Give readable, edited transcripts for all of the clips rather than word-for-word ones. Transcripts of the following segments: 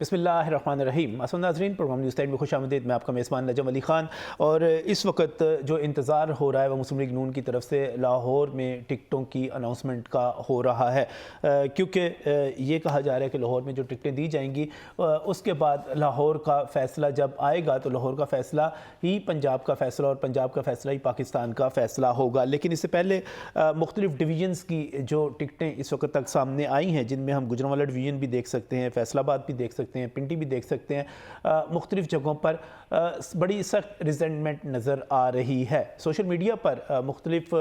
बिस्मिल्लाहिर्रहमानिर्रहीम। अस्सलाम नाज़रीन, प्रोग्राम न्यूज़ टाइम में खुश आमदीद। मैं आपका मेज़बान नजम अली ख़ान। और इस वक्त जो इंतज़ार हो रहा है वह मुस्लिम लीग नून की तरफ से लाहौर में टिकटों की अनाउंसमेंट का हो रहा है, क्योंकि ये कहा जा रहा है कि लाहौर में जो टिकटें दी जाएंगी उसके बाद लाहौर का फ़ैसला जब आएगा तो लाहौर का फ़ैसला ही पंजाब का फ़ैसला और पंजाब का फ़ैसला ही पाकिस्तान का फ़ैसला होगा। लेकिन इससे पहले मुख्तलिफ़ डिवीज़न्स की जो टिकटें इस वक्त तक सामने आई हैं, जिनमें हम गुजरांवाला डिवीज़न भी देख सकते हैं, फैसलाबाद भी देख सकते हैं, पिंडी भी देख सकते हैं, मुख्तलिफ जगहों पर बड़ी सख्त रिजेंटमेंट नज़र आ रही है। सोशल मीडिया पर मुख्तलिफ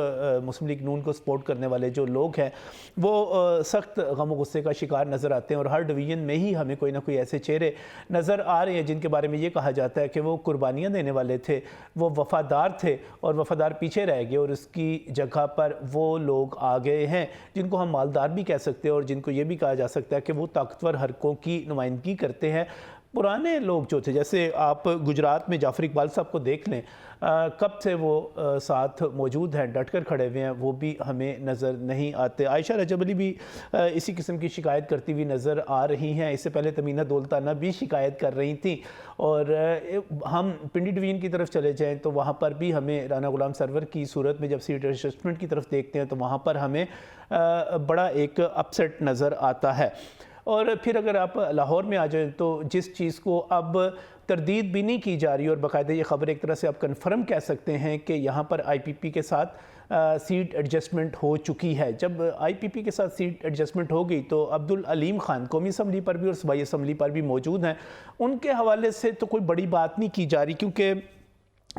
मुस्लिम लीग नून को सपोर्ट करने वाले जो लोग हैं वो सख्त गम गुस्से का शिकार नज़र आते हैं और हर डिवीज़न में ही हमें कोई ना कोई ऐसे चेहरे नज़र आ रहे हैं जिनके बारे में ये कहा जाता है कि वो कुर्बानियाँ देने वाले थे, वो वफ़ादार थे और वफ़ादार पीछे रह गए और उसकी जगह पर वो लोग आ गए हैं जिनको हम मालदार भी कह सकते हैं और जिनको ये भी कहा जा सकता है कि वो ताकतवर हरकों की नुमाइंदगी करते हैं। पुराने लोग जो थे, जैसे आप गुजरात में जाफ़र इकबाल साहब को देख लें, कब से वो साथ मौजूद हैं, डट कर खड़े हुए हैं, वो भी हमें नज़र नहीं आते। आयशा रजब अली भी इसी किस्म की शिकायत करती हुई नज़र आ रही हैं। इससे पहले तमीना दौलताना भी शिकायत कर रही थी। और हम पिंडी डिवीज़न की तरफ चले जाएँ तो वहाँ पर भी हमें राना गुलाम सरवर की सूरत में जब सीट एडजस्टमेंट की तरफ देखते हैं तो वहाँ पर हमें बड़ा एक अपसेट नज़र आता है। और फिर अगर आप लाहौर में आ जाएं तो जिस चीज़ को अब तरदीद भी नहीं की जा रही और बाकायदा ये ख़बर एक तरह से आप कन्फर्म कह सकते हैं कि यहाँ पर आईपीपी के साथ सीट एडजस्टमेंट हो चुकी है। जब आईपीपी के साथ सीट एडजस्टमेंट हो गई तो अब्दुल अलीम खान कौमी असम्बली पर भी और सूबाई असम्बली पर भी मौजूद हैं। उनके हवाले से तो कोई बड़ी बात नहीं की जा रही, क्योंकि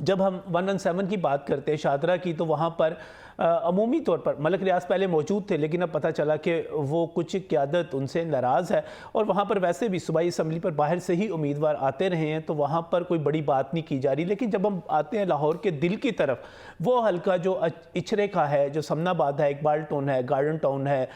जब हम 117 की बात करते हैं शाहदरा की, तो वहाँ पर अमूमी तौर पर मलक रियाज पहले मौजूद थे, लेकिन अब पता चला कि वो कुछ क़यादत उनसे नाराज़ है और वहाँ पर वैसे भी सूबाई असम्बली पर बाहर से ही उम्मीदवार आते रहे हैं, तो वहाँ पर कोई बड़ी बात नहीं की जा रही। लेकिन जब हम आते हैं लाहौर के दिल की तरफ, वो हल्का जो इचरे का है, जो समनाबाद है, इकबाल टाउन है, गार्डन टाउन है,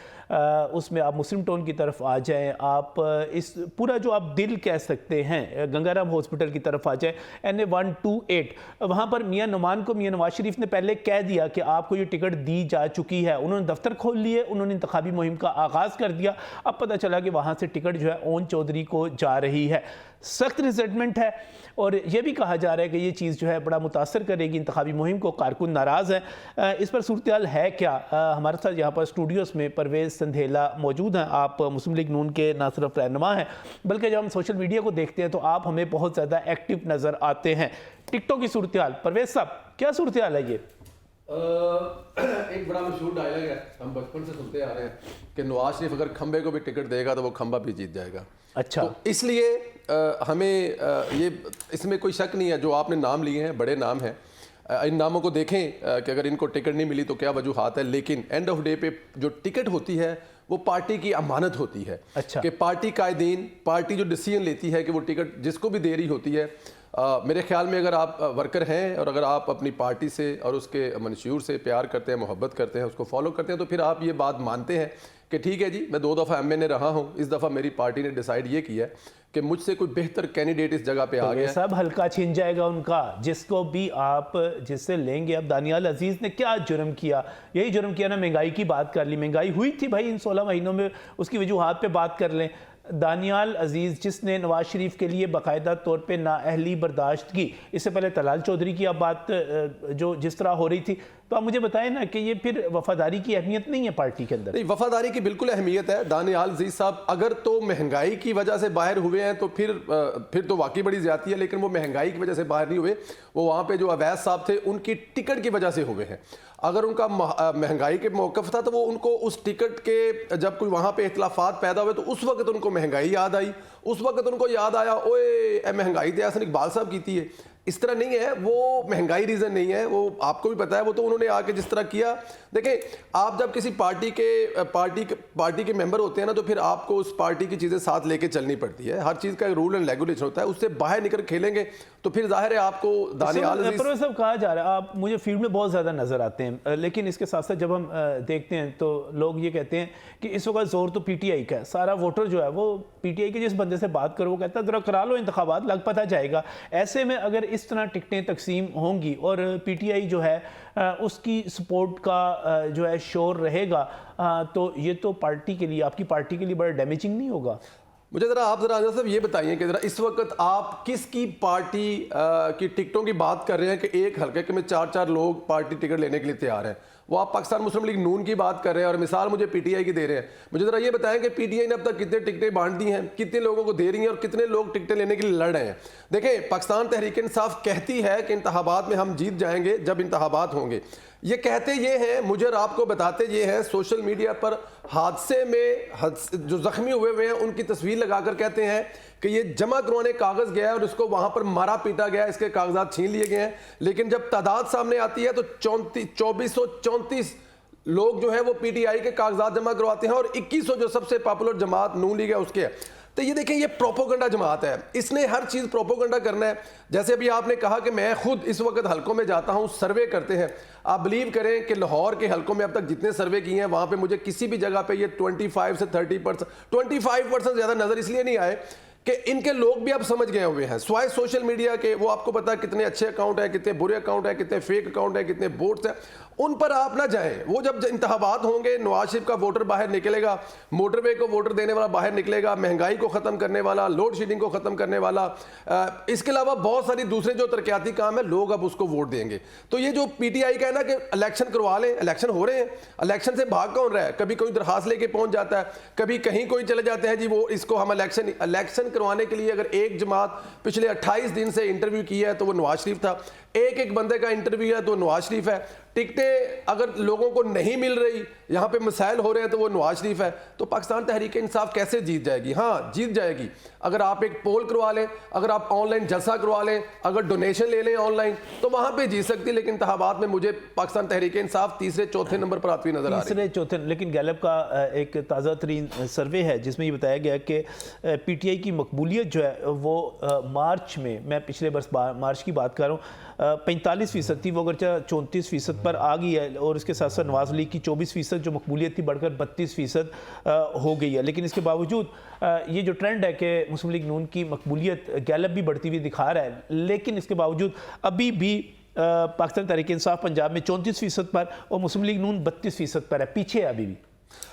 उसमें आप मुस्लिम टाउन की तरफ आ जाएँ, आप इस पूरा जो आप दिल कह सकते हैं गंगाराम हॉस्पिटल की तरफ आ जाएँ, NA 128, वहाँ पर मियाँ नुमान को मियाँ नवाज शरीफ ने पहले कह दिया कि आपको ये टिकट दी जा चुकी है। उन्होंने दफ्तर खोल लिए, उन्होंने इंतखाबी मुहिम का आगाज़ कर दिया। अब पता चला कि वहाँ से टिकट जो है ओन चौधरी को जा रही है। सख्त रिजेंटमेंट है और यह भी कहा जा रहा है कि ये चीज़ जो है बड़ा मुतासर करेगी इंतखाबी मुहिम को, कारकुन नाराज़ है। इस पर सूरत हाल है क्या? हमारे साथ यहाँ पर स्टूडियोज़ में परवेज़ संधेला मौजूद हैं। आप मुस्लिम लीग नून के ना सिर्फ रहनुमा हैं बल्कि जब हम सोशल मीडिया को देखते हैं तो आप हमें बहुत ज़्यादा एक्टिव नज़र आते हैं। टिकटों की सूरत हाल, परवेज़ साहब क्या सूरत हाल है? ये एक बड़ा मशहूर डायलॉग है, हम बचपन से सुनते आ रहे हैं कि नवाज शरीफ अगर खंबे को भी टिकट देगा तो वो खंबा भी जीत जाएगा। अच्छा, तो इसलिए हमें ये इसमें कोई शक नहीं है, जो आपने नाम लिए हैं बड़े नाम हैं, इन नामों को देखें कि अगर इनको टिकट नहीं मिली तो क्या वजूहात है, लेकिन एंड ऑफ डे पे जो टिकट होती है वो पार्टी की अमानत होती है। अच्छा, कि पार्टी कायदीन, पार्टी जो डिसीजन लेती है कि वो टिकट जिसको भी दे रही होती है, मेरे ख्याल में अगर आप वर्कर हैं और अगर आप अपनी पार्टी से और उसके मंशूर से प्यार करते हैं, मोहब्बत करते हैं, उसको फॉलो करते हैं, तो फिर आप ये बात मानते हैं कि ठीक है जी, मैं 2 दफ़ा MNA रहा हूँ, इस दफ़ा मेरी पार्टी ने डिसाइड ये किया है कि मुझसे कोई बेहतर कैंडिडेट इस जगह पे आ गया। सब हल्का छीन जाएगा उनका, जिसको भी आप जिससे लेंगे। अब दानियाल अजीज़ ने क्या जुर्म किया? यही जुर्म किया ना, महंगाई की बात कर ली। महंगाई हुई थी भाई इन 16 महीनों में, उसकी वजूहात पे बात कर लें। दानियाल अजीज़ जिसने नवाज शरीफ के लिए बाकायदा तौर पे नाअहली बर्दाश्त की, इससे पहले तलाल चौधरी की अब बात जो जिस तरह हो रही थी, तो आप मुझे बताएं ना कि ये फिर वफादारी की अहमियत नहीं है पार्टी के अंदर? नहीं, वफादारी की बिल्कुल अहमियत है। दानियाल अजीज साहब अगर तो महंगाई की वजह से बाहर हुए हैं तो फिर तो वाकई बड़ी ज्यादती है, लेकिन वो महंगाई की वजह से बाहर नहीं हुए, वो वहाँ पे जो अवैध साहब थे उनकी टिकट की वजह से हुए हैं। अगर उनका महंगाई के मौक़िफ़ था तो वो उनको उस टिकट के जब कोई वहाँ पे इख्तिलाफात पैदा हुए तो उस वक्त उनको महंगाई याद आई, उस वक्त उनको याद आया ओए महंगाई तो हसन इकबाल साहब की थी है। इस तरह नहीं है, वो महंगाई रीज़न नहीं है, वो आपको भी पता है। वो तो उन्होंने आके जिस तरह किया, देखें आप जब किसी पार्टी के मेंबर होते हैं ना तो फिर आपको उस पार्टी की चीज़ें साथ लेके चलनी पड़ती है। हर चीज़ का एक रूल एंड रेगुलेशन होता है, उससे बाहर निकल खेलेंगे तो फिर जाहिर है आपको दानियाल सब कहा जा रहा है। आप मुझे फील्ड में बहुत ज़्यादा नज़र आते हैं, लेकिन इसके साथ साथ जब हम देखते हैं तो लोग ये कहते हैं कि इस वक्त जोर तो PTI का है। सारा वोटर जो है वो PTI के जिस बंदे से बात करो वो कहता है ज़रा करा लो इंतखाबात, लग पता जाएगा। ऐसे में अगर इस तरह टिकटें तकसीम होंगी और PTI जो है उसकी सपोर्ट का जो है शोर रहेगा, तो ये तो पार्टी के लिए, आपकी पार्टी के लिए बड़ा डैमेजिंग नहीं होगा? मुझे ज़रा आप ज़रा आज़ाद साहब ये बताइए कि ज़रा इस वक्त आप किसकी पार्टी की टिकटों की बात कर रहे हैं कि एक हल्के के में 4-4 लोग पार्टी टिकट लेने के लिए तैयार हैं? वो आप पाकिस्तान मुस्लिम लीग नून की बात कर रहे हैं और मिसाल मुझे पीटीआई की दे रहे हैं। मुझे ज़रा ये बताएं कि पीटीआई ने अब तक कितने टिकटें बांट दी हैं, कितने लोगों को दे रही हैं और कितने लोग टिकटें लेने के लिए लड़ रहे हैं? देखें, पाकिस्तान तहरीक इंसाफ कहती है कि इंतखाबात में हम जीत जाएंगे जब इंतखाबात होंगे। ये कहते ये हैं, मुझे और आपको बताते ये हैं, सोशल मीडिया पर हादसे में जो जख्मी हुए हैं उनकी तस्वीर लगाकर कहते हैं कि ये जमा करवाने कागज गया है और उसको वहां पर मारा पीटा गया, इसके कागजात छीन लिए गए हैं। लेकिन जब तादाद सामने आती है तो 2434 लोग जो है वो पीटीआई के कागजात जमा करवाते हैं और 2100 जो सबसे पॉपुलर जमात नून लीग है उसके है। तो ये देखें, ये प्रोपोगंडा जमात है, इसने हर चीज़ प्रोपोगंडा करना है। जैसे अभी आपने कहा कि मैं खुद इस वक्त हलकों में जाता हूं, सर्वे करते हैं। आप बिलीव करें कि लाहौर के हलकों में अब तक जितने सर्वे किए हैं वहां पे मुझे किसी भी जगह पे ये 25 से 30%, 25% ज़्यादा नज़र इसलिए नहीं आए कि इनके लोग भी अब समझ गए हुए हैं स्वाय सोशल मीडिया के। वो आपको पता है कितने अच्छे अकाउंट है, कितने बुरे अकाउंट है, कितने फेक अकाउंट है, कितने बोट्स हैं, उन पर आप ना जाएं। वो जब इंतखाबात होंगे, नवाज शरीफ का वोटर बाहर निकलेगा, मोटरवे को वोटर देने वाला बाहर निकलेगा, महंगाई को ख़त्म करने वाला, लोड शेडिंग को ख़त्म करने वाला, इसके अलावा बहुत सारी दूसरे जो तरक्याती काम है, लोग अब उसको वोट देंगे। तो ये जो पीटीआई का है ना कि इलेक्शन करवा लें, इलेक्शन हो रहे हैं, इलेक्शन से भाग कौन रहा है? कभी कोई दरखास्त लेके पहुंच जाता है, कभी कहीं कोई चले जाते हैं जी वो इसको हम इलेक्शन करवाने के लिए अगर एक जमात पिछले 28 दिन से इंटरव्यू किया है तो वो नवाज शरीफ था, एक बंदे का इंटरव्यू है तो नवाज शरीफ है। टिकटें अगर लोगों को नहीं मिल रही, यहाँ पे मसाइल हो रहे हैं तो वो नवाज शरीफ है। तो पाकिस्तान तहरीक इंसाफ कैसे जीत जाएगी? हाँ, जीत जाएगी अगर आप एक पोल करवा लें, अगर आप ऑनलाइन जलसा करवा लें, अगर डोनेशन ले लें ऑनलाइन, तो वहाँ पे जीत सकती है। लेकिन इंतखाबात में मुझे पाकिस्तान तहरीक इंसाफ तीसरे चौथे नंबर पर आती हुई नजर आ रही है। तीसरे चौथे, लेकिन गैलप का एक ताज़ा तरीन सर्वे है जिसमें ये बताया गया कि पीटीआई की मकबूलियत जो है वो मार्च में, मैं पिछले वर्ष मार्च की बात कर रहा हूँ, 45% थी, वो अगर 34% पर आ गई है। और इसके साथ साथ नवाज लीग की 24% जो मकबूलियत थी बढ़कर 32% हो गई है। लेकिन इसके बावजूद ये जो ट्रेंड है कि मुस्लिम लीग नून की मकबूलियत गैलप भी बढ़ती हुई दिखा रहा है, लेकिन इसके बावजूद अभी भी पाकिस्तान तहरीक इंसाफ पंजाब में 34% पर और मुस्लिम लीग नून 32% पर है, पीछे है अभी भी।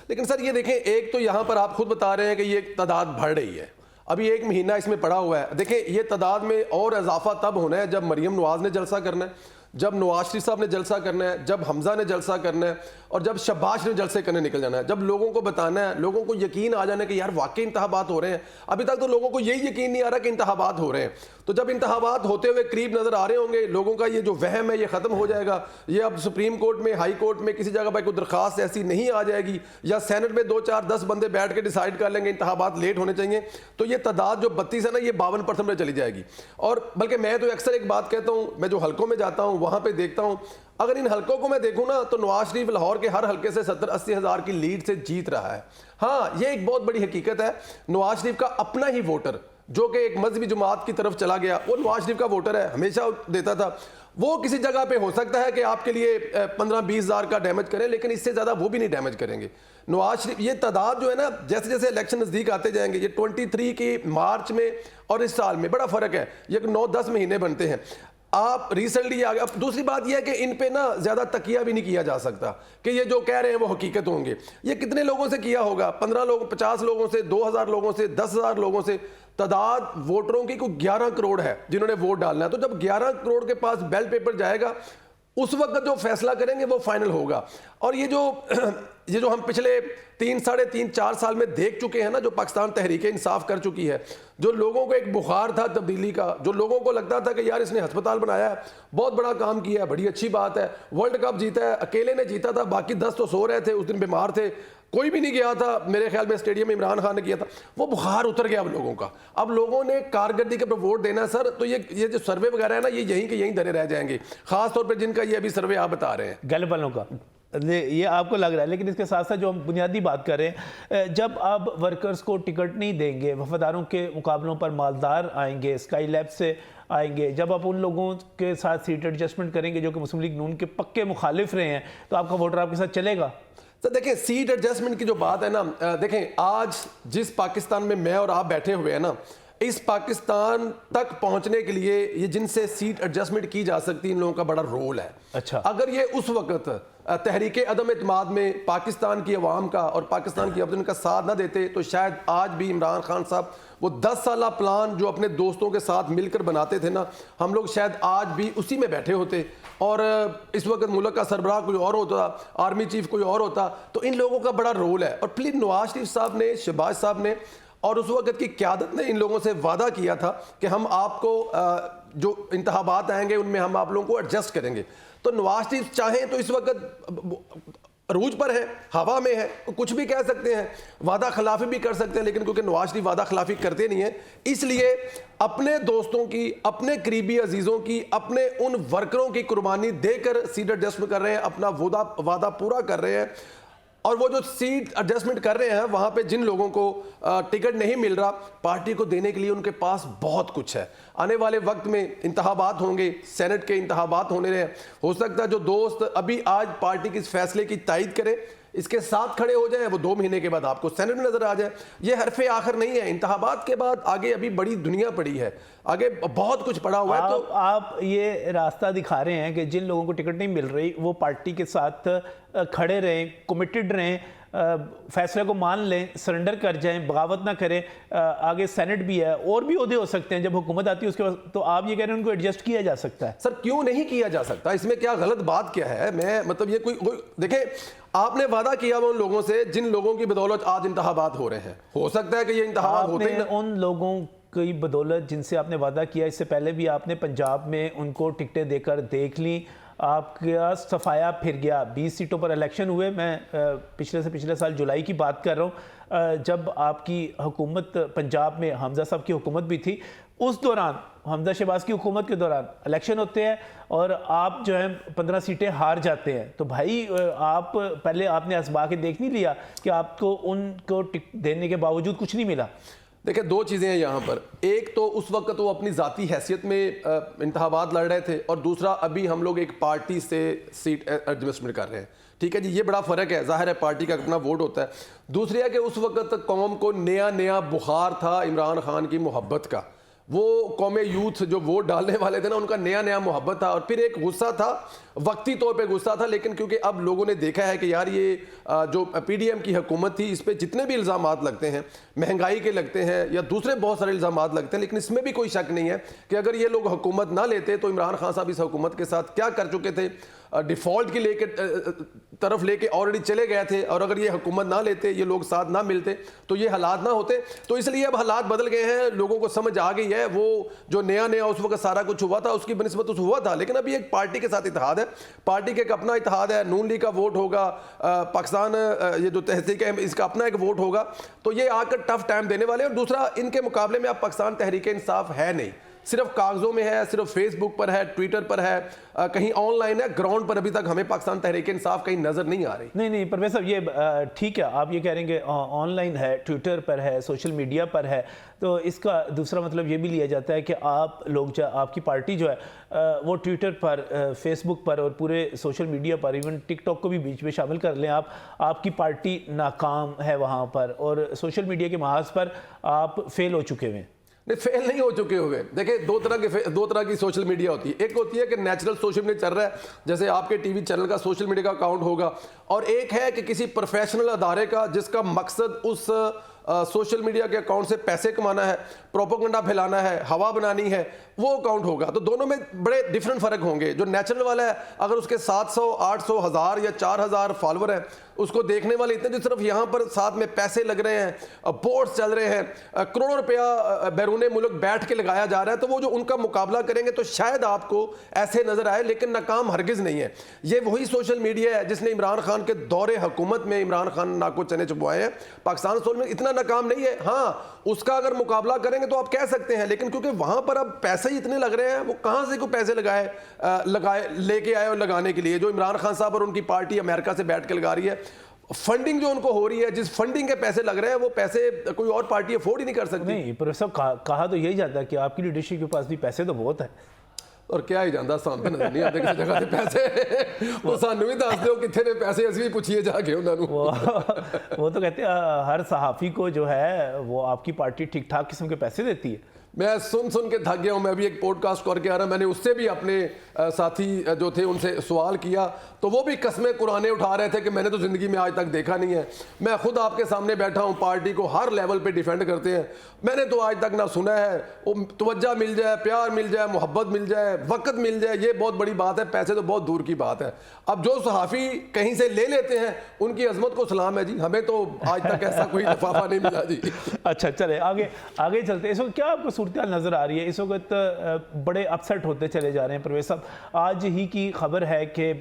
लेकिन सर ये देखें, एक तो यहाँ पर आप खुद बता रहे हैं कि ये तादाद बढ़ रही है, अभी 1 महीना इसमें पड़ा हुआ है। देखें, ये तादाद में और इजाफा तब होना है जब मरियम नवाज ने जलसा करना है, जब नवाज शरीफ साहब ने जलसा करना है, जब हमजा ने जलसा करना है और जब शबाश ने जलसे करने निकल जाना है, जब लोगों को बताना है, लोगों को यकीन आ जाना है कि यार वाकई इंतखाबात हो रहे हैं। अभी तक तो लोगों को यही यकीन नहीं आ रहा कि इंतखाबात हो रहे हैं। तो जब इंतखाबात होते हुए करीब नजर आ रहे होंगे, लोगों का ये जो वहम है ये खत्म हो जाएगा। ये अब सुप्रीम कोर्ट में, हाई कोर्ट में किसी जगह पर कोई दरखास्त ऐसी नहीं आ जाएगी, या सेनेट में 2 4 10 बंदे बैठ के डिसाइड कर लेंगे इंतखाबात लेट होने चाहिए, तो ये तादाद जो 32 है ना, ये 52% में चली जाएगी। और बल्कि मैं तो अक्सर एक बात कहता हूँ, मैं जो हलकों में जाता हूँ वहां पर देखता हूँ, अगर इन हलकों को मैं देखूं ना तो नवाज शरीफ लाहौर के हर हलके से 70-80 हज़ार की लीड से जीत रहा है। हाँ, ये एक बहुत बड़ी हकीकत है। नवाज शरीफ का अपना ही वोटर जो कि एक मजहबी जमात की तरफ चला गया, वो नवाज शरीफ का वोटर है, हमेशा देता था। वो किसी जगह पे हो सकता है कि आपके लिए 15-20 हज़ार का डैमेज करें, लेकिन इससे ज़्यादा वो भी नहीं डैमेज करेंगे। नवाज शरीफ, ये तादाद जो है ना, जैसे जैसे इलेक्शन नज़दीक आते जाएंगे, ये 23 की मार्च में और इस साल में बड़ा फ़र्क है, ये 9-10 महीने बनते हैं। आप रिसेंटली आ गए। अब दूसरी बात यह है कि इन पे ना ज़्यादा तकिया भी नहीं किया जा सकता कि ये जो कह रहे हैं वो हकीकत होंगे। ये कितने लोगों से किया होगा? 15 लोग, 50 लोगों से, 2000 लोगों से, 10,000 लोगों से। तादाद वोटरों की कोई 11 करोड़ है जिन्होंने वोट डालना है। तो जब 11 करोड़ के पास बैलेट पेपर जाएगा, उस वक्त जो फैसला करेंगे वो फाइनल होगा। और ये जो हम पिछले 3, साढ़े 3, 4 साल में देख चुके हैं ना, जो पाकिस्तान तहरीक इंसाफ कर चुकी है, जो लोगों को एक बुखार था तब्दीली का, जो लोगों को लगता था कि यार इसने अस्पताल बनाया है, बहुत बड़ा काम किया है, बड़ी अच्छी बात है, वर्ल्ड कप जीता है, अकेले ने जीता था, बाकी 10 तो सो रहे थे, उस दिन बीमार थे, कोई भी नहीं गया था, मेरे ख्याल में स्टेडियम में इमरान खान ने किया था। वो बुखार उतर गया अब लोगों का। अब लोगों ने कारकर्दगी के ऊपर वोट देना सर। तो ये जो सर्वे वगैरह है ना, ये यहीं के यहीं धरे रह जाएंगे, खासतौर पर जिनका ये अभी सर्वे आप बता रहे हैं, गैलप वालों का। ये आपको लग रहा है, लेकिन इसके साथ साथ जो हम बुनियादी बात कर रहे हैं, जब आप वर्कर्स को टिकट नहीं देंगे, वफादारों के मुकाबलों पर मालदार आएंगे, स्काई लैब से आएंगे, जब आप उन लोगों के साथ सीट एडजस्टमेंट करेंगे जो कि मुस्लिम लीग नून के पक्के मुखालिफ रहे हैं, तो आपका वोटर आपके साथ चलेगा। तो देखें, सीट एडजस्टमेंट की जो बात है ना, देखें आज जिस पाकिस्तान में मैं और आप बैठे हुए हैं ना, इस पाकिस्तान तक पहुंचने के लिए ये जिनसे सीट एडजस्टमेंट की जा सकती है, इन लोगों का बड़ा रोल है। अच्छा, अगर ये उस वक्त तहरीके अदम इत्माद में पाकिस्तान की अवाम का और पाकिस्तान की अवधि का साथ ना देते तो शायद आज भी इमरान खान साहब वो 10 साला प्लान जो अपने दोस्तों के साथ मिलकर बनाते थे ना, हम लोग शायद आज भी उसी में बैठे होते और इस वक्त मुल्क का सरबराह कोई और होता, आर्मी चीफ कोई और होता। तो इन लोगों का बड़ा रोल है। और फिर नवाज शरीफ साहब ने, शहबाज साहब ने और उस वक्त की क़यादत ने इन लोगों से वादा किया था कि हम आपको जो इंतखाबात आएंगे उनमें हम आप लोगों को एडजस्ट करेंगे। तो नवाज शरीफ चाहें तो इस वक्त अरूज पर है, हवा में है, कुछ भी कह सकते हैं, वादा खिलाफी भी कर सकते हैं, लेकिन क्योंकि नवाज शरीफ वादा खिलाफी करते नहीं है, इसलिए अपने दोस्तों की, अपने करीबी अजीज़ों की, अपने उन वर्करों की कुर्बानी देकर सीट एडजस्टमेंट कर रहे हैं, अपना वादा पूरा कर रहे हैं। और वो जो सीट एडजस्टमेंट कर रहे हैं वहां पे जिन लोगों को टिकट नहीं मिल रहा, पार्टी को देने के लिए उनके पास बहुत कुछ है। आने वाले वक्त में इंतखाबात होंगे, सेनेट के इंतखाबात होने रहे, हो सकता है जो दोस्त अभी आज पार्टी के इस फैसले की तायद करे, इसके साथ खड़े हो जाए, वो 2 महीने के बाद आपको सेनेट में नजर आ जाए। ये हरफे आखिर नहीं है। इंतखाबात के बाद आगे अभी बड़ी दुनिया पड़ी है, आगे बहुत कुछ पड़ा हुआ है। तो आप ये रास्ता दिखा रहे हैं कि जिन लोगों को टिकट नहीं मिल रही वो पार्टी के साथ खड़े रहें, कमिटेड रहें, फैसले को मान लें, सरेंडर कर जाएं, बगावत ना करें। आगे सेनेट भी है, और भी ओहदे हो सकते हैं जब हुकूमत आती है उसके बाद। तो आप ये कह रहे हैं उनको एडजस्ट किया जा सकता है? सर क्यों नहीं किया जा सकता? इसमें क्या गलत बात क्या है? मैं मतलब ये कोई देखें, आपने वादा किया उन लोगों से जिन लोगों की बदौलत आज इंतखाबात हो रहे हैं। हो सकता है कि ये इंतखाबात होते ही उन लोगों की बदौलत जिनसे आपने वादा किया, इससे पहले भी आपने पंजाब में उनको टिकटें देकर देख ली, आपका सफाया फिर गया। 20 सीटों पर इलेक्शन हुए। मैं पिछले से पिछले साल जुलाई की बात कर रहा हूँ, जब आपकी हुकूमत पंजाब में हमजा साहब की हुकूमत भी थी। उस दौरान हमजा शहबाज की हुकूमत के दौरान इलेक्शन होते हैं और आप जो है 15 सीटें हार जाते हैं। तो भाई आप पहले आपने आजमा के देख नहीं लिया कि आपको उनको टिकट देने के बावजूद कुछ नहीं मिला? देखिए, 2 चीज़ें हैं यहाँ पर। एक तो उस वक्त वो अपनी ज़ाती हैसियत में इंतखाबात लड़ रहे थे, और दूसरा अभी हम लोग एक पार्टी से सीट एडजस्टमेंट कर रहे हैं। ठीक है जी, ये बड़ा फ़र्क है। ज़ाहिर है पार्टी का अपना वोट होता है। दूसरी है कि उस वक्त कौम को नया बुखार था इमरान खान की मोहब्बत का। वो कौम यूथ जो वोट डालने वाले थे ना, उनका नया मोहब्बत था। और फिर एक गुस्सा था, वक्ती तौर पे गुस्सा था, लेकिन क्योंकि अब लोगों ने देखा है कि यार ये जो पीडीएम की हुकूमत थी, इस पे जितने भी इल्ज़ामात लगते हैं, महंगाई के लगते हैं या दूसरे बहुत सारे इल्ज़ामात लगते हैं, लेकिन इसमें भी कोई शक नहीं है कि अगर ये लोग हुकूमत ना लेते तो इमरान खान साहब इस हुकूमत के साथ क्या कर चुके थे, डिफ़ॉल्ट की तरफ लेके ऑलरेडी चले गए थे। और अगर ये हुकूमत ना लेते, ये लोग साथ ना मिलते, तो ये हालात ना होते। तो इसलिए अब हालात बदल गए हैं, लोगों को समझ आ गई है। वो जो नया उस वक्त सारा कुछ हुआ था उसकी बनिस्बत उस हुआ था, लेकिन अभी एक पार्टी के साथ इत्तेहाद है, पार्टी के एक अपना इत्तेहाद है। नून लीग का वोट होगा, पाकिस्तान ये जो तहरीक है इसका अपना एक वोट होगा। तो ये आकर टफ टाइम देने वाले हैं। और दूसरा, इनके मुकाबले में अब पाकिस्तान तहरीक इंसाफ है नहीं, सिर्फ कागजों में है, सिर्फ फेसबुक पर है, ट्विटर पर है, कहीं ऑनलाइन है। ग्राउंड पर अभी तक हमें पाकिस्तान तहरीक इंसाफ कहीं नजर नहीं आ रही। नहीं परवेज साहब, ये ठीक है, आप ये कह रहे हैं कि ऑनलाइन है, ट्विटर पर है, सोशल मीडिया पर है। तो इसका दूसरा मतलब ये भी लिया जाता है कि आप लोग, आपकी पार्टी जो है वो ट्विटर पर, फेसबुक पर और पूरे सोशल मीडिया पर, इवन टिकटॉक को भी बीच में शामिल कर लें आप, आपकी पार्टी नाकाम है वहाँ पर, और सोशल मीडिया के महाज पर आप फेल हो चुके हैं। नहीं, फेल नहीं हो चुके हुए। देखिए, दो तरह की सोशल मीडिया होती है। एक होती है कि नेचुरल सोशल मीडिया चल रहा है, जैसे आपके टीवी चैनल का सोशल मीडिया का अकाउंट होगा, और एक है कि किसी प्रोफेशनल अदारे का जिसका मकसद उस सोशल मीडिया के अकाउंट से पैसे कमाना है, प्रोपेगेंडा फैलाना है, हवा बनानी है, वो अकाउंट होगा। तो दोनों में बड़े डिफरेंट फ़र्क होंगे। जो नेचुरल वाला है, अगर उसके 700, 800, 1000 या 4000 फॉलोअर हैं, उसको देखने वाले इतने जो सिर्फ यहाँ पर साथ में पैसे लग रहे हैं, बोर्ड्स चल रहे हैं, करोड़ों रुपया बैरून मुल्क बैठ के लगाया जा रहा है, तो वो जो उनका मुकाबला करेंगे तो शायद आपको ऐसे नजर आए, लेकिन नाकाम हरगिज़ नहीं है। ये वही सोशल मीडिया है जिसने इमरान खान के दौरे हुकूमत में इमरान खान नाको चने चुपवाए हैं। पाकिस्तान सोशल में इतना नाकाम नहीं है। हाँ, उसका अगर मुकाबला करेंगे तो आप कह सकते हैं, लेकिन क्योंकि वहां पर अब पैसे ही इतने लग रहे हैं, वो कहां से कोई पैसे लगाए लेके आए और लगाने के लिए, जो इमरान खान साहब और उनकी पार्टी अमेरिका से बैठ के लगा रही है। फंडिंग जो उनको हो रही है, जिस फंडिंग के पैसे लग रहे हैं, वो पैसे कोई और पार्टी अफोर्ड ही नहीं कर सकती। नहीं, प्रोफेसर कहा तो यही जाता है कि आपकी लीडरशिप के पास भी पैसे तो बहुत है। और क्या ही जाता सामने पे नजर नहीं आते किसी जगह से पैसे वो सानू भी दस दो कितने ने पैसे असं भी पूछिए जाके उन्होंने वो तो कहते हैं हर सहाफ़ी को जो है वो आपकी पार्टी ठीक ठाक किस्म के पैसे देती है। मैं सुन के थक गया हूं। मैं भी एक पॉडकास्ट करके आ रहा, मैंने उससे भी अपने साथी जो थे उनसे सवाल किया तो वो भी कस्में कुराने उठा रहे थे कि मैंने तो ज़िंदगी में आज तक देखा नहीं है। मैं खुद आपके सामने बैठा हूं, पार्टी को हर लेवल पे डिफेंड करते हैं, मैंने तो आज तक ना सुना है वो तवज्जो मिल जाए, प्यार मिल जाए, मोहब्बत मिल जाए, वक्त मिल जाए, ये बहुत बड़ी बात है, पैसे तो बहुत दूर की बात है। अब जो सहाफ़ी कहीं से ले लेते हैं उनकी अजमत को सलाम है जी, हमें तो आज तक ऐसा कोई लिफाफा नहीं मिला जी। अच्छा चले आगे चलते हैं। इस वक्त क्या आपको सूरत नज़र आ रही है? इस वक्त बड़े अपसेट होते चले जा रहे हैं परवेज़ साहब। आज ही की खबर है कि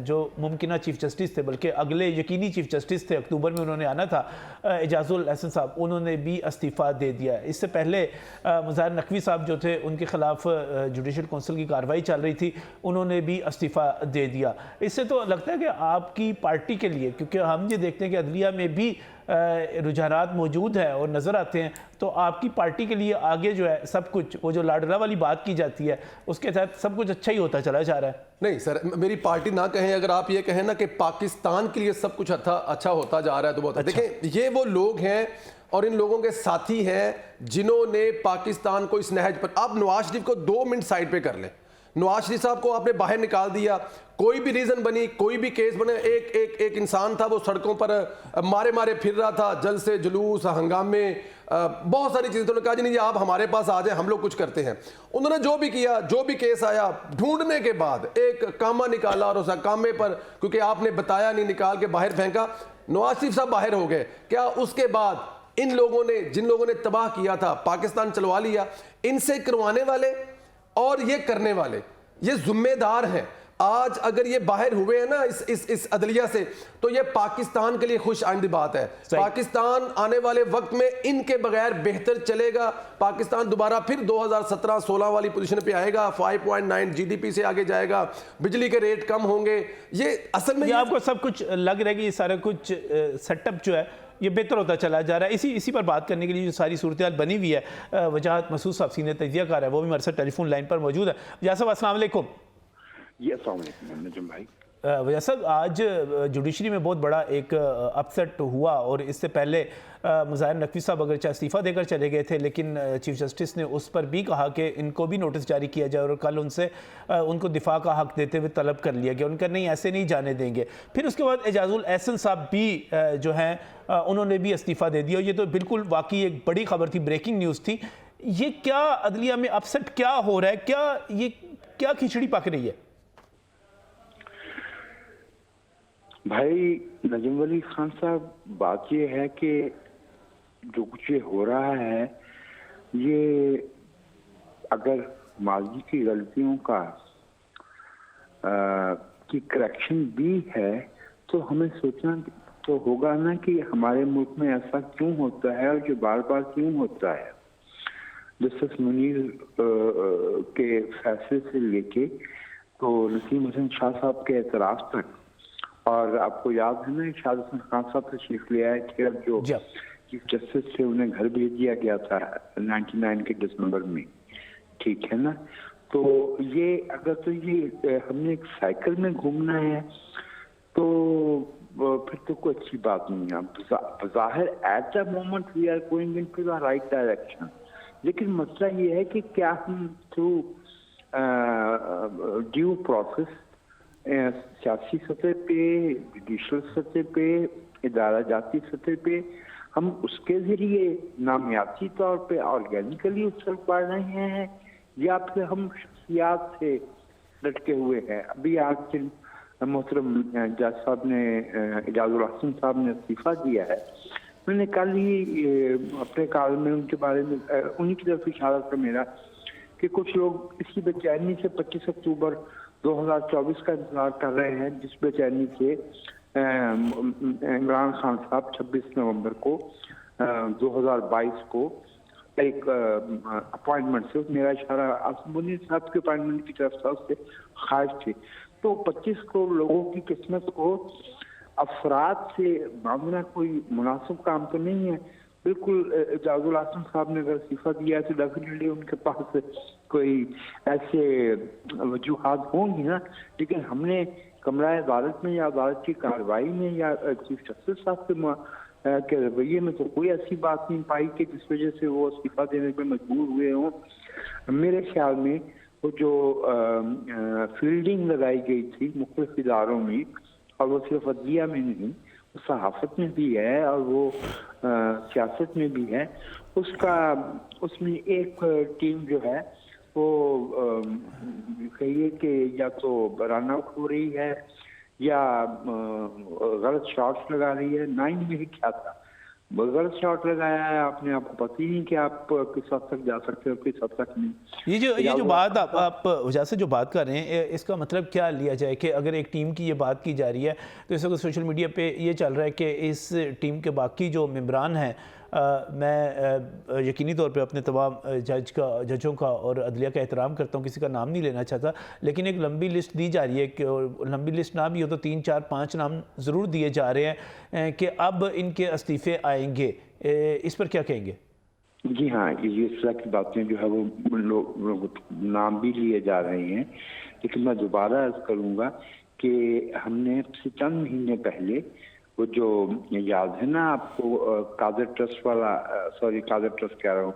जो मुमकिना चीफ जस्टिस थे, बल्कि अगले यकीनी चीफ जस्टिस थे, अक्टूबर में उन्होंने आना था, एजाजुल एहसन साहब, उन्होंने भी इस्तीफ़ा दे दिया। इससे पहले मुज़ाहिर नकवी साहब जो थे उनके खिलाफ जुडिशल कौंसिल की कार्रवाई चल रही थी, उन्होंने भी इस्तीफ़ा दे दिया। इससे तो लगता है कि आपकी पार्टी के लिए, क्योंकि हम ये देखते हैं कि अदलिया में भी रुझानात मौजूद है और नज़र आते हैं, तो आपकी पार्टी के लिए आगे जो है सब कुछ, वो जो लाडला वाली बात की जाती है उसके तहत सब कुछ अच्छा ही होता चला जा रहा है। नहीं सर, मेरी पार्टी ना कहें, अगर आप ये कहें ना कि पाकिस्तान के लिए सब कुछ अच्छा होता जा रहा है तो बहुत अच्छा। देखें, ये वो लोग हैं और इन लोगों के साथी हैं जिन्होंने पाकिस्तान को इस नहज पर, आप नवाज शरीफ को 2 मिनट साइड पे कर लें, नवाज शरीफ साहब को आपने बाहर निकाल दिया, कोई भी रीजन बनी, कोई भी केस बने, एक इंसान था वो सड़कों पर मारे फिर रहा था, जल से जुलूस, हंगामे, बहुत सारी चीजें। तो कहा जी नहीं आप हमारे पास आ जाए, हम लोग कुछ करते हैं। उन्होंने जो भी किया, जो भी केस आया, ढूंढने के बाद एक कामा निकाला और उस कामे पर क्योंकि आपने बताया नहीं, निकाल के बाहर फेंका, नवाज शरीफ साहब बाहर हो गए। क्या उसके बाद इन लोगों ने, जिन लोगों ने तबाह किया था, पाकिस्तान चलवा लिया, इनसे करवाने वाले और ये करने वाले ये जिम्मेदार हैं। आज अगर ये बाहर हुए हैं ना इस अदलिया से, तो ये पाकिस्तान के लिए खुश आइंदी बात है। पाकिस्तान आने वाले वक्त में इनके बगैर बेहतर चलेगा। पाकिस्तान दोबारा फिर 2017-16 वाली पोजीशन पे आएगा, 5.9 जीडीपी से आगे जाएगा, बिजली के रेट कम होंगे। ये असल में आपको सब कुछ लग रहा है कि ये सारा कुछ सेटअप जो है ये बेहतर होता चला जा रहा है। इसी पर बात करने के लिए जो सारी सूरत बनी हुई है, वजाहत मसूद साहब सीनियर तजियाकार है, वो भी हमारे साथ टेलीफोन लाइन पर मौजूद है। वजह साहब अस्सलाम वालेकुम। नजम भाई, वजह साहब आज जुडिशरी में बहुत बड़ा एक अपसेट हुआ और इससे पहले मुज़ाहिर नकवी साहब अगर इस्तीफ़ा देकर चले गए थे, लेकिन चीफ जस्टिस ने उस पर भी कहा कि इनको भी नोटिस जारी किया जाए और कल उनसे उनको दिफा का हक देते हुए तलब कर लिया गया। उनका नहीं, ऐसे नहीं जाने देंगे। फिर उसके बाद एजाजुल एहसन साहब भी जो हैं उन्होंने भी इस्तीफ़ा दे दिया। ये तो बिल्कुल वाकई एक बड़ी खबर थी, ब्रेकिंग न्यूज़ थी। ये क्या अदलिया में अपसेट क्या हो रहा है? क्या खिचड़ी पक रही है? भाई नजम वली खान साहब, बात ये है कि जो कुछ ये हो रहा है, ये अगर माजी की गलतियों का की करेक्शन भी है तो हमें सोचना तो होगा ना कि हमारे मुल्क में ऐसा क्यों होता है और जो बार बार क्यों होता है। जस्टिस मुनीर के फैसले से लेके तो नसीम हुसैन शाह साहब के एतराफ़ तक, और आपको याद है ना शाहद हुसैन खान साहब तशरीफ ले आए थे, जो चीफ जस्टिस थे उन्हें घर भेज दिया गया था 99 के दिसंबर में, ठीक है ना। तो ये अगर तो ये हमने एक साइकिल में घूमना है तो फिर तो कोई अच्छी बात नहीं है। ज़ाहिर at the moment we are going into the right direction, लेकिन मसला ये है कि क्या हम थ्रू ड्यू प्रोसेस सियासी सतह पे, जुडिशल सतह पे, इदारा जाती सतह पे हम उसके जरिए नामियाती तौर पे ऑर्गेनिकली उछल पा रहे हैं या फिर हम शख्सियात से लटके हुए हैं। अभी आज दिन मोहतरम जज साहब ने, एजाजुल एहसन साहब ने इस्तीफा दिया है। मैंने कल ही अपने काल में उनके बारे में उन्हीं की तरफ इशारा था मेरा कि कुछ लोग इसी बेचैनी से 25 अक्टूबर 2024 का इंतजार कर रहे हैं, जिस बेचैनी से इमरान खान साहब 26 नवंबर को 2022 को एक अपॉइंटमेंट से, मेरा इशारा मुनीर साहब के अपॉइंटमेंट की तरफ था, उससे खारिज थे। तो 25 को लोगों की किस्मत को अफराद से मांगना कोई मुनासिब काम तो नहीं है। बिल्कुल एजाजुल आसम साहब ने अगर इस्तीफा दिया है तो डेफिनेटली उनके पास कोई ऐसे वजूहात होंगी ना, लेकिन हमने कमरा अदालत में या अदालत की कार्रवाई में या चीफ जस्टिस साहब के रवैये में तो कोई ऐसी बात नहीं पाई कि जिस वजह से वो इस्तीफा देने पर मजबूर हुए हों। मेरे ख्याल में वो जो फील्डिंग लगाई गई थी मुख्तलिफ इदारों में, और वो सिर्फ अदलिया में नहीं, वो सहाफत में भी है और वो सियासत में भी है, उसमें एक टीम जो है वो कहिए कि या तो रन आउट हो रही है या गलत शॉट्स लगा रही है। 9 में ही क्या था, गलत शॉट लगाया है, आपने आपको पता ही नहीं कि आप किस हद तक जा सकते हो, किस हद तक नहीं। ये जो बात आप वजह से जो बात कर रहे हैं, इसका मतलब क्या लिया जाए कि अगर एक टीम की ये बात की जा रही है तो इस वक्त सोशल मीडिया पे ये चल रहा है कि इस टीम के बाकी जो मेंबरान हैं, मैं यकीनी तौर पे अपने तमाम जजों का और अदलिया का एहतराम करता हूँ, किसी का नाम नहीं लेना चाहता, लेकिन एक लंबी लिस्ट दी जा रही है कि लंबी लिस्ट ना भी हो तो 3, 4, 5 नाम ज़रूर दिए जा रहे हैं कि अब इनके इस्तीफ़े आएंगे। इस पर क्या कहेंगे? जी हाँ, ये इस तरह की बातें जो है वो लोग नाम भी लिए जा रहे हैं, लेकिन मैं दोबारा अर्ज करूँगा कि हमने चंद महीने पहले वो जो याद है ना आपको कादर ट्रस्ट वाला, सॉरी कादर ट्रस्ट कह रहा हूँ,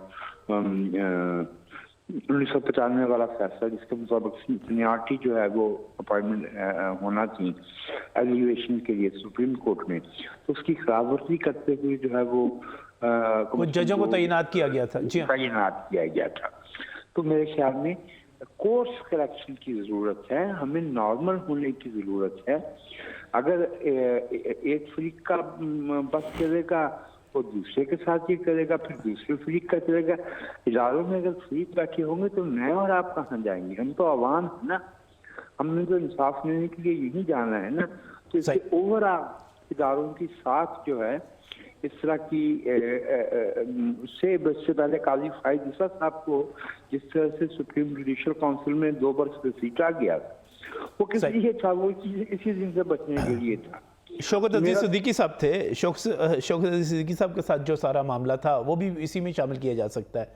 1995 वाला फैसला जिसके मुताबिक सीनियरिटी जो है वो अपॉइंटमेंट होना थी एलिवेशन के लिए सुप्रीम कोर्ट में, तो उसकी खिलाफवर्जी करते हुए जो है वो जजों को तैनात किया गया था। जी, तैनात किया गया था। तो मेरे ख्याल में कोर्स करेक्शन की जरूरत है, हमें नॉर्मल होने की जरूरत है। अगर एक फरीक का बस चलेगा वो दूसरे के साथ ये करेगा, फिर दूसरे फरीक का चलेगा। इदारों में अगर फरीक बैठे होंगे तो मैं और आप कहाँ जाएंगे? हम तो आवाम है ना, हमने तो इंसाफ लेने के लिए यही जाना है ना। तो इससे ओवरऑल इदारों की साथ जो है इस तरह की उससे पहले काजी फाइज ईसा साहब को जिस तरह से सुप्रीम जुडिशल काउंसिल में 2 बरस घसीटा गया वो किस लिए था? वो इसी दिन से बचने के लिए था। शौकत अजीज सिद्दीकी साहब थे, शौकत अजीज सिद्दीकी साहब के साथ जो सारा मामला था वो भी इसी में शामिल किया जा सकता है।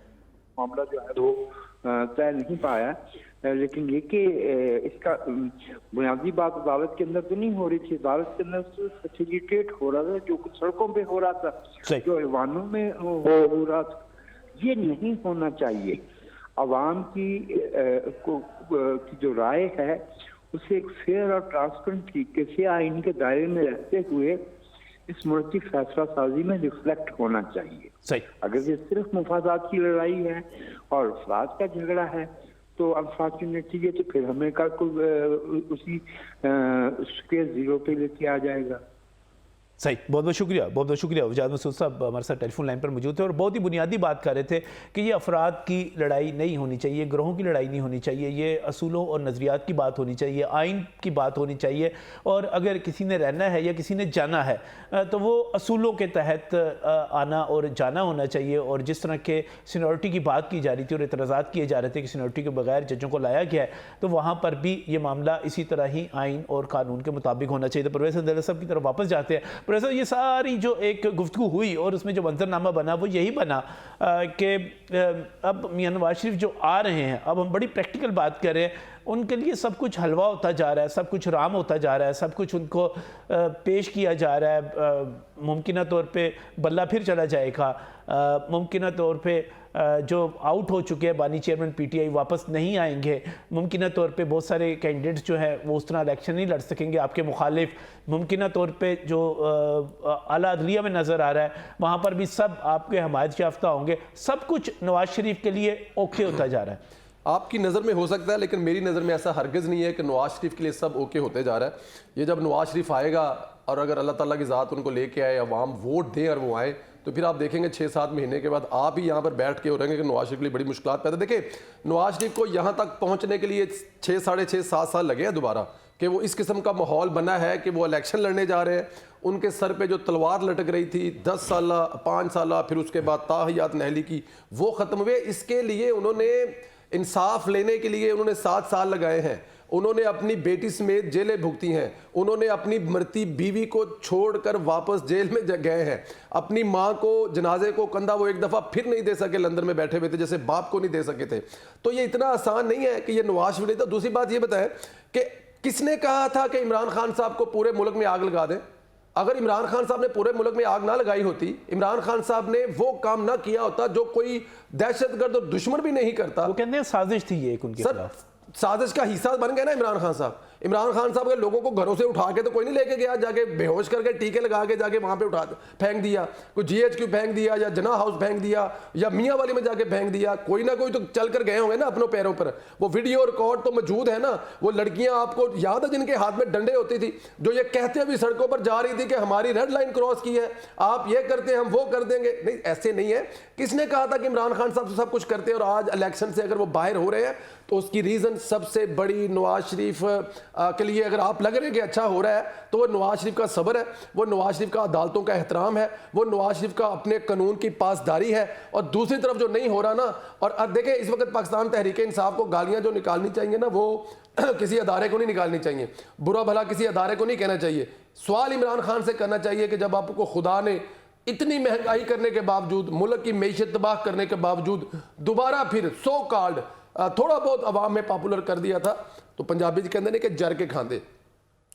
मामला जो है वो तय नहीं पाया, लेकिन ये कि इसका बुनियादी बात अदालत के अंदर तो नहीं हो रही थी, अदालत के अंदर तो फैसिलिटेट हो रहा था, जो कुछ सड़कों पे हो रहा था, जो ऐवानों में हो रहा था, ये नहीं होना चाहिए। अवाम की जो राय है उसे एक फेयर और ट्रांसपेरेंट तरीके से आइन के दायरे में रहते हुए इस मुल्क की फैसला साजी में रिफ्लेक्ट होना चाहिए। सही। अगर ये सिर्फ मुफादात की लड़ाई है और अफराद का झगड़ा है तो अनफॉर्चुनेटली ये तो फिर हमें का उसी स्केल 0 पे लेके आ जाएगा। सही, बहुत बहुत शुक्रिया, बहुत बहुत शुक्रिया। वजाद मसूद साहब हमारे साथ टेलीफोन लाइन पर मौजूद थे और बहुत ही बुनियादी बात कर रहे थे कि ये अफराद की लड़ाई नहीं होनी चाहिए, ग्रोहों की लड़ाई नहीं होनी चाहिए, ये असूलों और नज़रियात की बात होनी चाहिए, आइन की बात होनी चाहिए। और अगर किसी ने रहना है या किसी ने जाना है तो वो असूलों के तहत आना और जाना होना चाहिए। और जिस तरह के सीनियरिटी की बात की जा रही थी और एतराज़ात किए जा रहे थे कि सीनियरिटी के बगैर जजों को लाया गया है, तो वहाँ पर भी ये मामला इसी तरह ही आइन और कानून के मुताबिक होना चाहिए। तो परवेज़ अहमद साहब की तरफ वापस जाते हैं। प्रोफेसर, ये सारी जो एक गुफ्तगू हुई और उसमें जो मंजरनामा बना वो यही बना कि अब मियां नवाज शरीफ जो आ रहे हैं, अब हम बड़ी प्रैक्टिकल बात कर रहे हैं, उनके लिए सब कुछ हलवा होता जा रहा है, सब कुछ राम होता जा रहा है, सब कुछ उनको पेश किया जा रहा है। मुमकिन तौर पे बल्ला फिर चला जाएगा, मुमकिन तौर पे जो आउट हो चुके हैं बानी चेयरमैन पीटीआई वापस नहीं आएंगे, मुमकिन तौर पे बहुत सारे कैंडिडेट्स जो हैं वो उस तरह इलेक्शन नहीं लड़ सकेंगे आपके मुखालिफ, मुमकिन तौर पे जो आला अदलिया में नज़र आ रहा है वहाँ पर भी सब आपके हमायत याफ्ता होंगे। सब कुछ नवाज शरीफ के लिए ओके होता जा रहा है। आपकी नज़र में हो सकता है, लेकिन मेरी नज़र में ऐसा हरगिज़ नहीं है कि नवाज शरीफ के लिए सब ओके होते जा रहा है। ये जब नवाज शरीफ आएगा और अगर अल्लाह ताला की ज़ात उनको लेके आए, अवाम वोट दें और वो आए, तो फिर आप देखेंगे 6-7 महीने के बाद आप ही यहाँ पर बैठ के हो रहेंगे कि नवाज शरीफ के लिए बड़ी मुश्किलात पैदा। देखिए, नवाज शरीफ को यहाँ तक पहुँचने के लिए 6, साढ़े 6, 7 साल लगे हैं दोबारा, कि वो इस किस्म का माहौल बना है कि वो इलेक्शन लड़ने जा रहे हैं। उनके सर पे जो तलवार लटक रही थी 10 साल, 5 साल, फिर उसके बाद ताहियात नहली की, वो ख़त्म हुए। इसके लिए उन्होंने इंसाफ लेने के लिए उन्होंने 7 साल लगाए हैं। उन्होंने अपनी बेटी समेत जेलें भुगती हैं, उन्होंने अपनी मरती बीवी को छोड़कर वापस जेल में गए हैं, अपनी माँ को जनाजे को कंधा वो एक दफ़ा फिर नहीं दे सके, लंदन में बैठे हुए थे जैसे बाप को नहीं दे सके थे। तो ये इतना आसान नहीं है कि ये नवाज शरीफ नहीं था। दूसरी बात ये बताएं कि किसने कहा था कि इमरान खान साहब को पूरे मुल्क में आग लगा दें? अगर इमरान खान साहब ने पूरे मुल्क में आग ना लगाई होती, इमरान खान साहब ने वो काम ना किया होता जो कोई दहशतगर्द और दुश्मन भी नहीं करता। वो कहते हैं साजिश थी ये एक उनके खिलाफ। साजिश का हिस्सा बन गए ना इमरान खान साहब। इमरान खान साहब के लोगों को घरों से उठा के तो कोई नहीं लेके गया, जाके बेहोश करके टीके लगा के जाके वहां पे उठा फेंक दिया, कोई GHQ फेंक दिया या जना हाउस फेंक दिया या मियाँ वाली में जाके फेंक दिया। कोई ना कोई तो चल कर गए होंगे ना अपनों पैरों पर। वो वीडियो रिकॉर्ड तो मौजूद है ना। वो लड़कियां आपको याद है जिनके हाथ में डंडे होती थी, जो ये कहते हुए सड़कों पर जा रही थी कि हमारी रेड लाइन क्रॉस की है, आप ये करते हैं हम वो कर देंगे। नहीं, ऐसे नहीं है। किसने कहा था कि इमरान खान साहब तो सब कुछ करते हैं और आज इलेक्शन से अगर वो बाहर हो रहे हैं तो उसकी रीजन सबसे बड़ी नवाज शरीफ के लिए अगर आप लग रहे हैं कि अच्छा हो रहा है तो वो नवाज शरीफ का सब्र है, वो नवाज शरीफ का अदालतों का एहतराम है, वो नवाज शरीफ का अपने कानून की पासदारी है। और दूसरी तरफ जो नहीं हो रहा ना, और अब देखें इस वक्त पाकिस्तान तहरीक इंसाफ को गालियां जो निकालनी चाहिए ना, वो किसी अदारे को नहीं निकालनी चाहिए, बुरा भला किसी अदारे को नहीं कहना चाहिए। सवाल इमरान खान से करना चाहिए कि जब आपको खुदा ने इतनी महंगाई करने के बावजूद, मुल्क की मैशत तबाह करने के बावजूद दोबारा फिर सो कॉल्ड थोड़ा बहुत अवाम में पॉपुलर कर दिया था, तो पंजाबी जी कहते हैं कि जर के खांदे।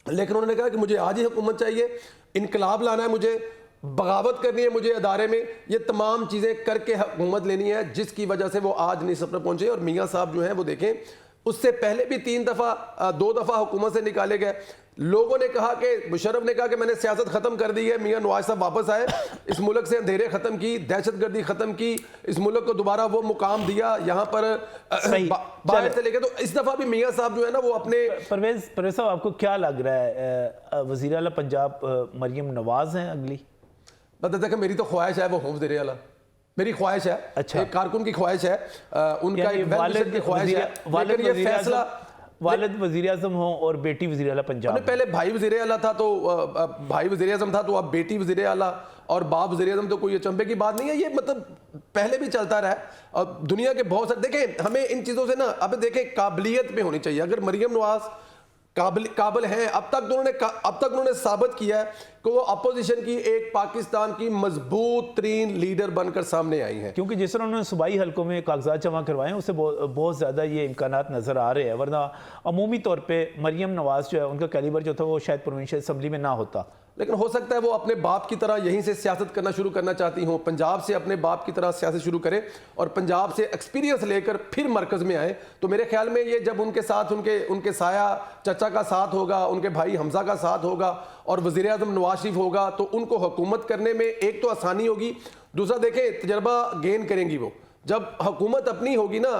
लेकिन उन्होंने कहा कि मुझे आज ही हुकूमत चाहिए, इनकलाब लाना है, मुझे बगावत करनी है, मुझे अदारे में ये तमाम चीज़ें करके हुकूमत लेनी है, जिसकी वजह से वो आज नहीं सफर पहुंचे। और मियाँ साहब जो हैं वो देखें, उससे पहले भी 2 दफ़ा हुकूमत से निकाले गए। लोगों ने कहा कि मुशर्रफ ने कहा कि मैंने सियासत खत्म कर दी है, मियां नवाज साहब वापस आए, इस मुल्क से अंधेरे खत्म की, दहशतगर्दी खत्म की, इस मुल्क को दोबारा वो मुकाम दिया यहाँ पर बाहर से लेके। तो इस दफा भी मियां साहब जो है ना वो अपने परवेज साहब, आपको क्या लग रहा है वज़ीर आला पंजाब मरियम नवाज हैं अगली? देखा, मेरी तो ख्वाहिश है वो हो वज़ीर आला, मेरी ख्वाहिश है। अच्छा, एक कारकुन की ख्वाहिश है, उनका एक वालिद की ख्वाहिश है, लेकिन ये फैसला वालिद वज़ीर आज़म हो और बेटी वज़ीर आला पंजाब। पहले भाई वज़ीर आला था तो भाई वज़ीर आज़म था, तो अब बेटी वज़ीर आला और बाप वज़ीर आज़म, तो कोई अचंभे की बात नहीं है। ये मतलब पहले भी चलता रहा है और दुनिया के बहुत सारे, देखें हमें इन चीज़ों से ना, अब देखें काबिलियत पे होनी चाहिए। अगर मरियम नवाज काबिल हैं, अब तक उन्होंने साबित किया है कि वो अपोजिशन की एक पाकिस्तान की मजबूत तरीन लीडर बनकर सामने आई हैं। क्योंकि जिस तरह उन्होंने सूबाई हलकों में कागजात जमा करवाए हैं, उससे बहुत ज़्यादा ये इम्कानात नज़र आ रहे हैं। वरना अमूमी तौर पे मरियम नवाज जो है, उनका कैलिबर जो था वो शायद प्रोविंशियल असम्बली में ना होता। लेकिन हो सकता है वो अपने बाप की तरह यहीं से सियासत करना शुरू करना चाहती हों, पंजाब से अपने बाप की तरह सियासत शुरू करें और पंजाब से एक्सपीरियंस लेकर फिर मरकज़ में आए। तो मेरे ख्याल में ये जब उनके साथ उनके साया चचा का साथ होगा, उनके भाई हमजा का साथ होगा और वज़ीर आज़म नवाज शरीफ होगा, तो उनको हुकूमत करने में एक तो आसानी होगी, दूसरा देखें तजर्बा गेन करेंगी वो। जब हुकूमत अपनी होगी ना,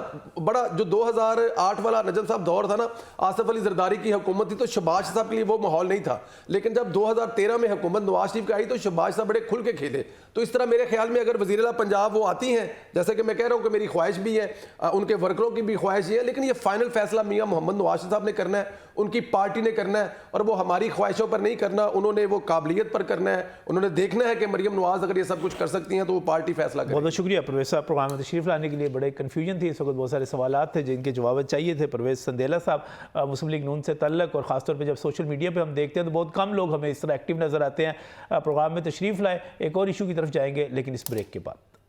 बड़ा जो 2008 वाला नजम साहब दौर था ना, आसिफ अली जरदारी की हुकूमत थी, तो शहबाज साहब के लिए वो माहौल नहीं था। लेकिन जब 2013 में हुकूमत नवाज शरीफ की आई तो शहबाज साहब बड़े खुल के खेले। तो इस तरह मेरे ख्याल में अगर वज़ीर आला पंजाब वो आती हैं, जैसे कि मैं कह रहा हूँ कि मेरी ख्वाहिश भी है, उनके वर्करों की भी ख्वाहिश है, लेकिन ये फाइनल फैसला मियाँ मोहम्मद नवाज साहब ने करना है, उनकी पार्टी ने करना है, और वो हमारी ख्वाहिशों पर नहीं करना, उन्होंने वो काबिलियत पर करना है। उन्होंने देखना है कि मरियम नवाज अगर ये सब कुछ कर सकती हैं तो वो पार्टी फैसला करे। बहुत बहुत शुक्रिया परवेज साहब, प्रोग्राम में तशरीफ लाने के लिए। बड़े कन्फ्यूजन थी इस वक्त, बहुत सारे सवाल थे जिनके जवाब चाहिए थे। परवेज संदेला साहब मुस्लिम लीग नून से तल्लक, और ख़ासतौर पर जब सोशल मीडिया पर हम देखते हैं तो बहुत कम लोग हमें इस तरह एक्टिव नज़र आते हैं। प्रोग्राम में तशरीफ लाए, एक और इशू की तरफ जाएंगे लेकिन इस ब्रेक के बाद।